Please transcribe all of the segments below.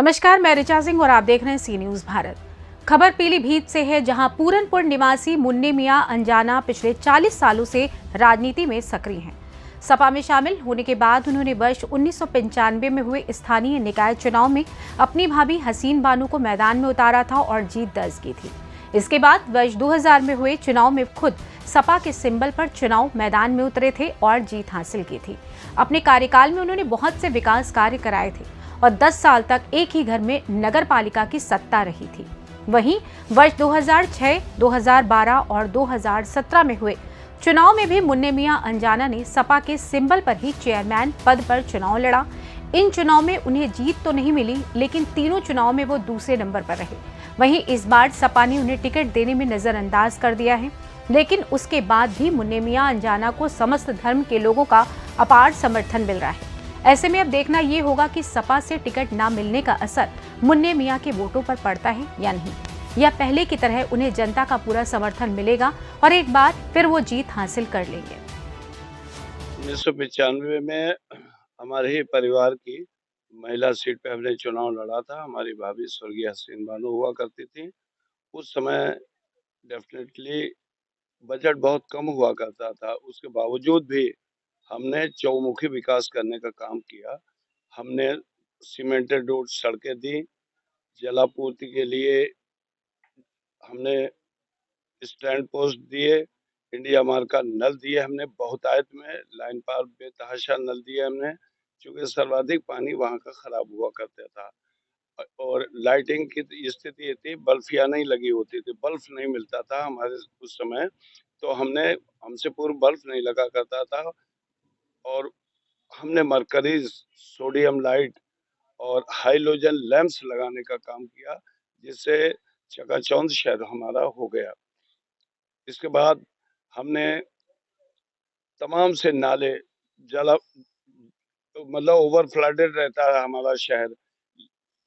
नमस्कार, मैं ऋचा सिंह और आप देख रहे हैं सी न्यूज भारत। खबर पीलीभीत से है, जहां पूरनपुर निवासी मुन्ने मियां अंजाना पिछले 40 सालों से राजनीति में सक्रिय हैं। सपा में शामिल होने के बाद उन्होंने वर्ष 1995 में हुए स्थानीय निकाय चुनाव में अपनी भाभी हसीन बानो को मैदान में उतारा था और जीत दर्ज की थी। इसके बाद वर्ष 2000 में हुए चुनाव में खुद सपा के सिंबल पर चुनाव मैदान में उतरे थे और जीत हासिल की थी। अपने कार्यकाल में उन्होंने बहुत से विकास कार्य कराए थे और 10 साल तक एक ही घर में नगर पालिका की सत्ता रही थी। वहीं वर्ष 2006, 2012 और 2017 में हुए चुनाव में भी मुन्ने मियां अंजाना ने सपा के सिंबल पर ही चेयरमैन पद पर चुनाव लड़ा। इन चुनाव में उन्हें जीत तो नहीं मिली, लेकिन तीनों चुनाव में वो दूसरे नंबर पर रहे। वहीं इस बार सपा ने उन्हें टिकट देने में नजरअंदाज कर दिया है, लेकिन उसके बाद भी मुन्ने मियां अंजाना को समस्त धर्म के लोगों का अपार समर्थन मिल रहा है। ऐसे में अब देखना ये होगा कि सपा से टिकट ना मिलने का असर मुन्ने मियां के वोटों पर पड़ता है या नहीं, या पहले की तरह उन्हें जनता का पूरा समर्थन मिलेगा और एक बार फिर वो जीत हासिल कर लेंगे। 1995 में हमारे ही परिवार की महिला सीट पे हमने चुनाव लड़ा था। हमारी भाभी स्वर्गीय हसीन बानो हुआ करती थी। उस समय डेफिनेटली बजट बहुत कम हुआ करता था। उसके बावजूद भी हमने चौमुखी विकास करने का काम किया। हमने सीमेंटेड रोड सड़कें दी, जलापूर्ति के लिए हमने स्टैंड पोस्ट दिए, इंडिया मार्क का नल दिए हमने, बहुतायत में लाइन पार बेतहाशा नल दिए हमने, क्योंकि सर्वाधिक पानी वहाँ का खराब हुआ करता था। और लाइटिंग की स्थिति ये थी, बल्बियाँ नहीं लगी होती थी, बल्ब नहीं मिलता था हमारे उस समय, तो हमसे पूर्व बल्ब नहीं लगा करता था। और हमने मरकरी सोडियम लाइट और हाइलोजन लैंप्स लगाने का काम किया, जिससे चकाचौंध शहर हमारा हो गया। इसके बाद हमने तमाम से नाले जल मतलब ओवर फ्लडेड रहता है हमारा शहर,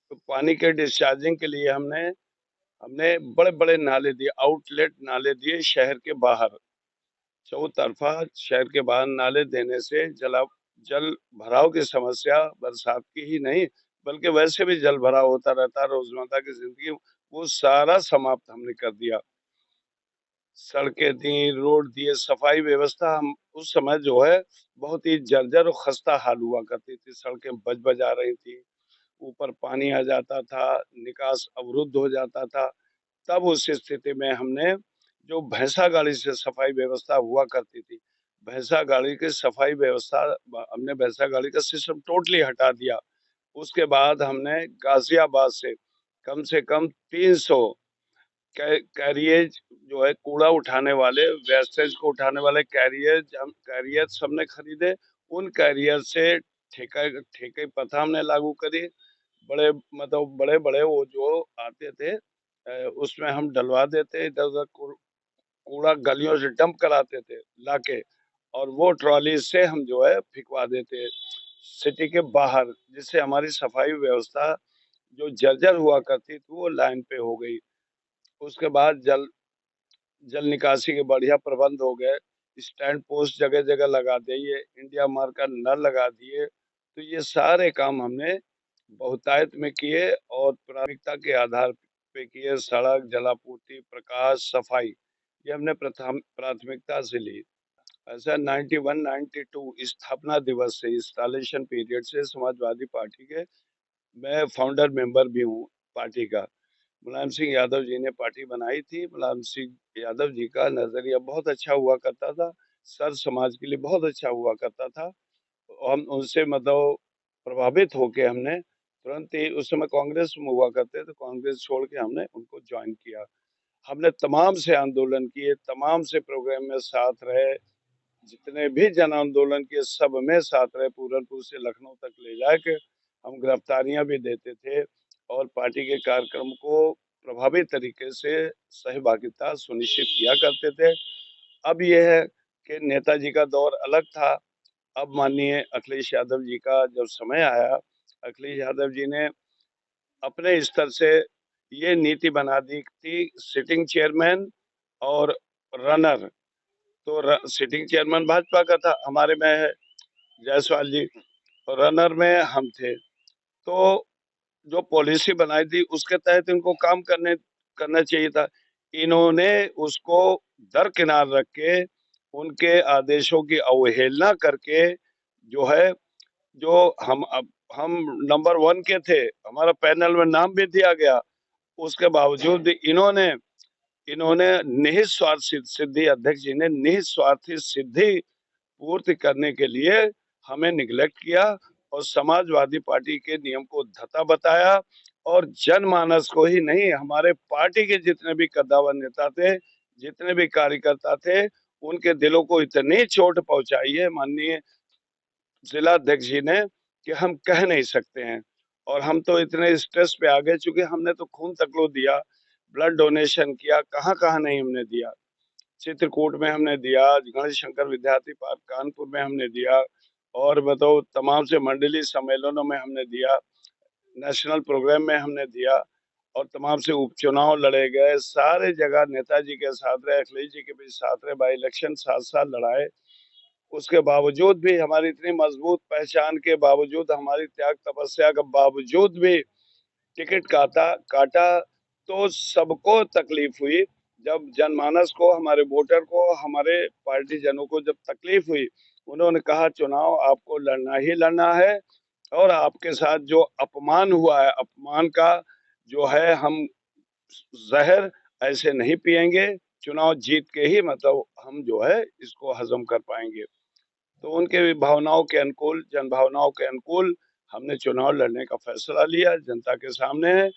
तो पानी के डिस्चार्जिंग के लिए हमने हमने बड़े-बड़े नाले दिए, आउटलेट नाले दिए शहर के बाहर। चौतरफा शहर के बाहर नाले देने से जल भराव की समस्या बरसात की ही नहीं, बल्कि वैसे भी जल भराव होता रहता है रोजमर्रा की जिंदगी, वो सारा समाप्त हमने कर दिया। सड़कें दी, रोड दिए, सफाई व्यवस्था हम उस समय जो है बहुत ही जर्जर और खस्ता हाल हुआ करती थी। सड़कें बज-बज आ रही थी, ऊपर पानी आ जाता था, निकास अवरुद्ध हो जाता था। तब उस स्थिति में हमने जो भैंसा गाड़ी से सफाई व्यवस्था हुआ करती थी, भैंसा गाड़ी की सफाई व्यवस्था हमने भैंसा गाड़ी का सिस्टम टोटली हटा दिया। उसके बाद हमने गाजियाबाद से कम 300 कैरियर्स जो है कूड़ा उठाने वाले, वेस्टेज को उठाने वाले कैरियर्स हमने खरीदे। उन कैरियर से ठेके प्रथा हमने लागू करी। बड़े-बड़े वो जो आते थे, उसमें हम डलवा देते, इधर-उधर कूड़ा गलियों से डंप कराते थे लाके, और वो ट्रॉली से हम जो है फिकवा देते सिटी के बाहर, जिससे हमारी सफाई व्यवस्था जो जर्जर हुआ करती थी वो लाइन पे हो गई। उसके बाद जल जल निकासी के बढ़िया प्रबंध हो गए, स्टैंड पोस्ट जगह-जगह लगा दिए, इंडिया मार्क का नल लगा दिए। तो ये सारे काम हमने बहुतायत में किए और प्राथमिकता के आधार पे किए। सड़क, जलापूर्ति, प्रकाश, सफाई, ये हमने प्रथम प्राथमिकता से ली। ऐसा 91-92 स्थापना दिवस से, इंस्टॉलेशन पीरियड से समाजवादी पार्टी के मैं फाउंडर मेंबर भी हूँ पार्टी का। मुलायम सिंह यादव जी ने पार्टी बनाई थी। मुलायम सिंह यादव जी का नज़रिया बहुत अच्छा हुआ करता था, सर्व समाज के लिए बहुत अच्छा हुआ करता था। हम उनसे मतलब प्रभावित होके हमने तुरंत ही, उस समय कांग्रेस में हुआ करते थे, कांग्रेस छोड़ के हमने उनको जॉइन किया। हमने तमाम से आंदोलन किए, तमाम से प्रोग्राम में साथ रहे, जितने भी जन आंदोलन किए सब में साथ रहे, पूरनपुर से लखनऊ तक ले जाके हम गिरफ्तारियां भी देते थे और पार्टी के कार्यक्रम को प्रभावी तरीके से सहभागिता सुनिश्चित किया करते थे। अब ये है कि नेताजी का दौर अलग था। अब माननीय अखिलेश यादव जी का जब समय आया, अखिलेश यादव जी ने अपने स्तर से ये नीति बना दी थी, सिटिंग चेयरमैन और रनर। तो सिटिंग चेयरमैन भाजपा का था, हमारे में है जायसवाल जी, और रनर में हम थे। तो जो पॉलिसी बनाई थी उसके तहत इनको काम करना चाहिए था। इन्होंने उसको दरकिनार रख के उनके आदेशों की अवहेलना करके जो है, जो हम नंबर 1 के थे, हमारा पैनल में नाम भी दिया गया, उसके बावजूद इन्होंने इन्होंने निहित स्वार्थ सिद्धि, अध्यक्ष जी ने निहित स्वार्थी सिद्धि पूर्ति करने के लिए हमें निग्लेक्ट किया और समाजवादी पार्टी के नियम को धता बताया और जनमानस को ही नहीं, हमारे पार्टी के जितने भी कद्दावर नेता थे, जितने भी कार्यकर्ता थे, उनके दिलों को इतनी चोट पहुंचाई है माननीय जिला अध्यक्ष जी ने कि हम कह नहीं सकते हैं। और हम तो इतने स्ट्रेस पे आ गए, चूंकि हमने तो खून तक लो दिया, ब्लड डोनेशन किया, कहाँ नहीं हमने दिया। चित्रकूट में हमने दिया, गणेश शंकर विद्यार्थी पार्क कानपुर में हमने दिया, और बताओ तमाम से मंडलीय सम्मेलनों में हमने दिया, नेशनल प्रोग्राम में हमने दिया, और तमाम से उपचुनाव लड़े गए, सारे जगह नेताजी के साथ रहे, अखिलेश जी के भी साथ रहे, बाई इलेक्शन 7 साल लड़ाए। उसके बावजूद भी, हमारी इतनी मजबूत पहचान के बावजूद, हमारी त्याग तपस्या के बावजूद भी टिकट काटा तो सबको तकलीफ हुई। जब जनमानस को, हमारे वोटर को, हमारे पार्टी जनों को जब तकलीफ हुई, उन्होंने कहा चुनाव आपको लड़ना ही लड़ना है, और आपके साथ जो अपमान हुआ है, अपमान का जो है हम जहर ऐसे नहीं पिएंगे, चुनाव जीत के ही मतलब हम जो है इसको हजम कर पाएंगे। तो उनके भावनाओं के अनुकूल, जन भावनाओं के अनुकूल हमने चुनाव लड़ने का फैसला लिया। जनता के सामने है,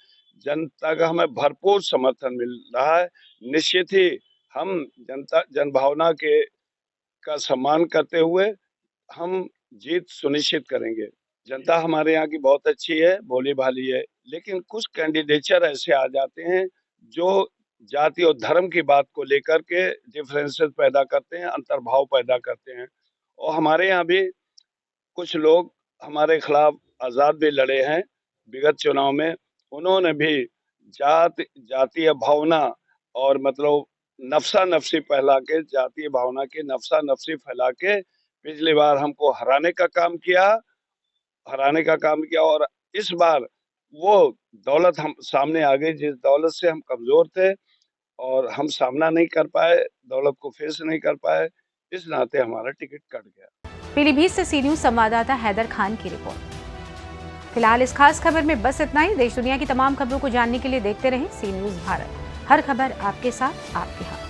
जनता का हमें भरपूर समर्थन मिल रहा है। निश्चित ही हम जन भावना के का सम्मान करते हुए हम जीत सुनिश्चित करेंगे। जनता हमारे यहाँ की बहुत अच्छी है, भोली भाली है, लेकिन कुछ कैंडिडेचर ऐसे आ जाते हैं जो जाति और धर्म की बात को लेकर के डिफरेंसेस पैदा करते हैं, अंतर्भाव पैदा करते हैं। और हमारे यहाँ भी कुछ लोग हमारे खिलाफ आजाद भी लड़े हैं विगत चुनाव में। उन्होंने भी जातीय भावना और मतलब नफसा नफसी फैला के, जातीय भावना की नफसा नफसी फैला के पिछली बार हमको हराने का काम किया। और इस बार वो दौलत हम सामने आ गई, जिस दौलत से हम कमजोर थे और हम सामना नहीं कर पाए, दौलत को फेस नहीं कर पाए, इस नाते हमारा टिकट कट गया। पीलीभीत से सी न्यूज संवाददाता हैदर खान की रिपोर्ट। फिलहाल इस खास खबर में बस इतना ही। देश दुनिया की तमाम खबरों को जानने के लिए देखते रहें सी न्यूज भारत। हर खबर आपके साथ, आपके हाथ।